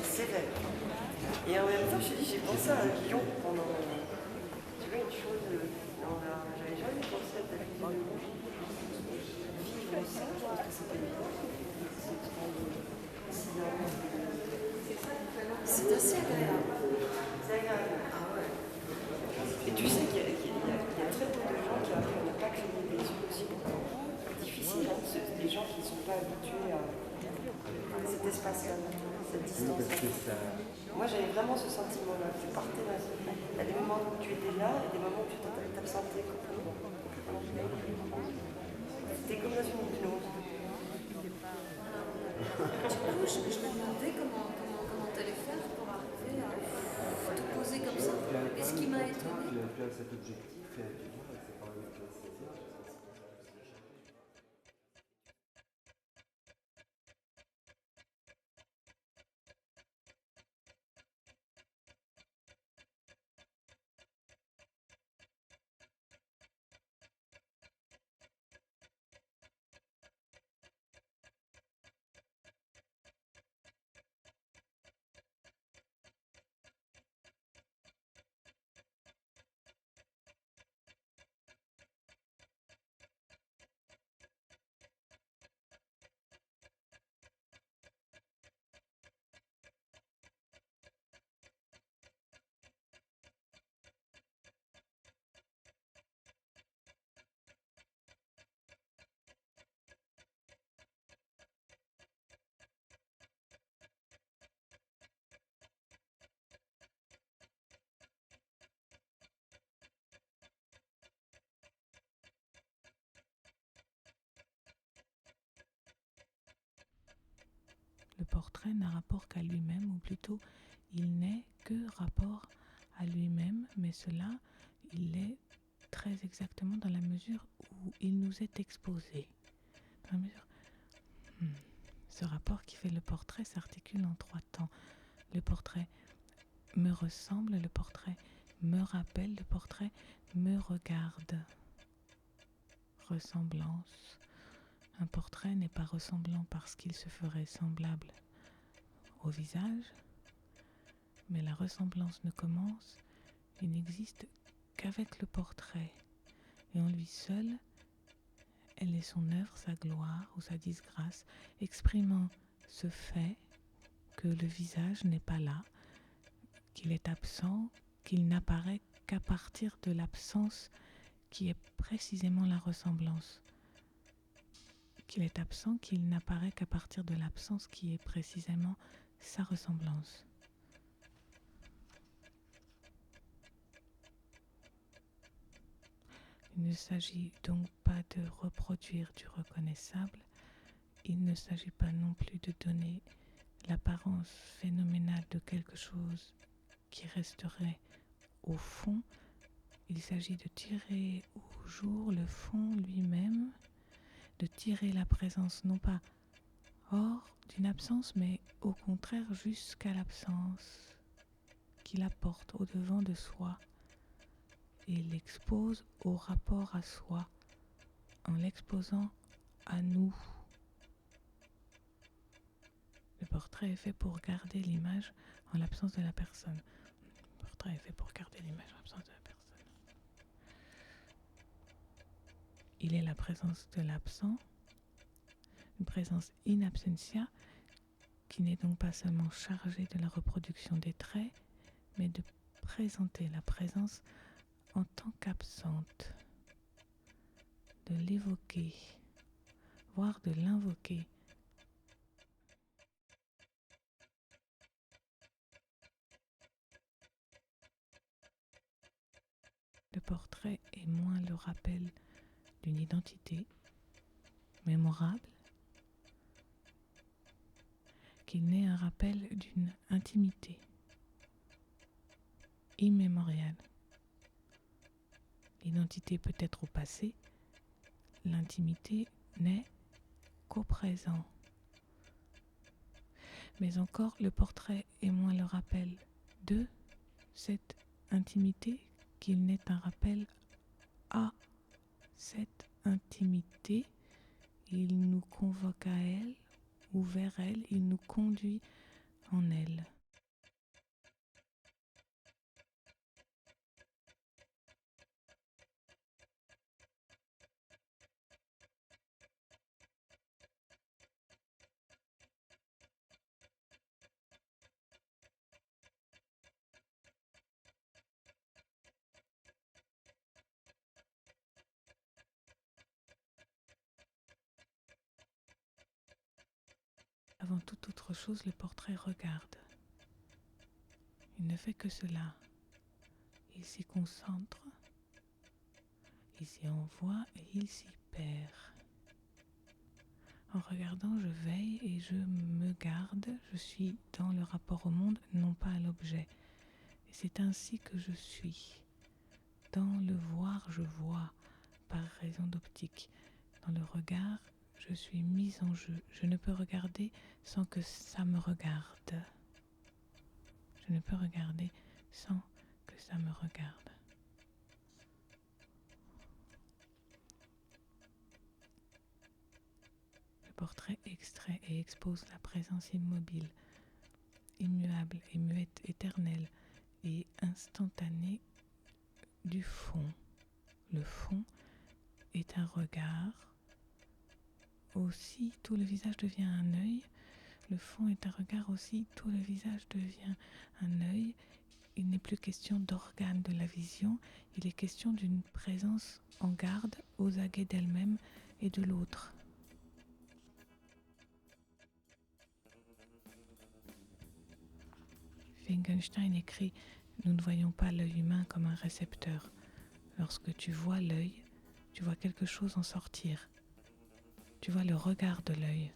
sévère. Et en même temps, je te dis, j'ai pensé à un lion pendant. Tu vois, une chose. J'avais jamais pensé à ta vie de vivre ça, je pense que c'est pas évident. C'est assez agréable. C'est agréable. Ah ouais. Et tu sais qu'il y a très peu de gens qui arrivent à ne pas cligner des yeux aussi longtemps. C'est difficile, hein, les gens qui ne sont pas habitués à cet espace-là, cette distance-là. Moi, j'avais vraiment ce sentiment-là. Tu partais là. Il y a des moments où tu étais là et des moments où tu t'absentais complètement. C'était comme dans une hypnose. Du coup, je me demandais comment t'allais faire pour arriver à te poser comme ça. Et ce qui m'a étonné, cet objectif, tu vois, c'est quand même Le portrait n'a rapport qu'à lui-même, ou plutôt, il n'est que rapport à lui-même, mais cela, il l'est très exactement dans la mesure où il nous est exposé. Dans la mesure... Ce rapport qui fait le portrait s'articule en 3 temps. Le portrait me ressemble, le portrait me rappelle, le portrait me regarde. Ressemblance. Un portrait n'est pas ressemblant parce qu'il se ferait semblable au visage, mais la ressemblance ne commence et n'existe qu'avec le portrait. Et en lui seul, elle est son œuvre, sa gloire ou sa disgrâce, exprimant ce fait que le visage n'est pas là, qu'il est absent, qu'il n'apparaît qu'à partir de l'absence qui est précisément la ressemblance. Qu'il est absent, qu'il n'apparaît qu'à partir de l'absence qui est précisément sa ressemblance. Il ne s'agit donc pas de reproduire du reconnaissable, il ne s'agit pas non plus de donner l'apparence phénoménale de quelque chose qui resterait au fond. Il s'agit de tirer au jour le fond lui-même, de tirer la présence non pas hors d'une absence, mais au contraire jusqu'à l'absence, qui la porte au-devant de soi et l'expose au rapport à soi, en l'exposant à nous. Le portrait est fait pour garder l'image en l'absence de la personne. Le portrait est fait pour garder l'image en l'absence de la personne. Il est la présence de l'absent, une présence in absentia, qui n'est donc pas seulement chargée de la reproduction des traits, mais de présenter la présence en tant qu'absente, de l'évoquer, voire de l'invoquer. Le portrait est moins le rappel d'une identité mémorable qu'il n'est un rappel d'une intimité immémoriale. L'identité peut être au passé, l'intimité n'est qu'au présent. Mais encore, le portrait est moins le rappel de cette intimité qu'il n'est un rappel à cette intimité. Il nous convoque à elle ou vers elle, il nous conduit en elle. Avant toute autre chose, le portrait regarde. Il ne fait que cela. Il s'y concentre, il s'y envoie et il s'y perd. En regardant, je veille et je me garde. Je suis dans le rapport au monde, non pas à l'objet. Et c'est ainsi que je suis. Dans le voir, je vois, par raison d'optique. Dans le regard, je suis mise en jeu. Je ne peux regarder sans que ça me regarde. Je ne peux regarder sans que ça me regarde. Le portrait extrait et expose la présence immobile, immuable et muette, éternelle et instantanée du fond. Le fond est un regard. Aussi, tout le visage devient un œil. Le fond est un regard aussi, tout le visage devient un œil. Il n'est plus question d'organe de la vision, il est question d'une présence en garde aux aguets d'elle-même et de l'autre. Wittgenstein écrit « Nous ne voyons pas l'œil humain comme un récepteur. Lorsque tu vois l'œil, tu vois quelque chose en sortir. Tu vois le regard de l'œil.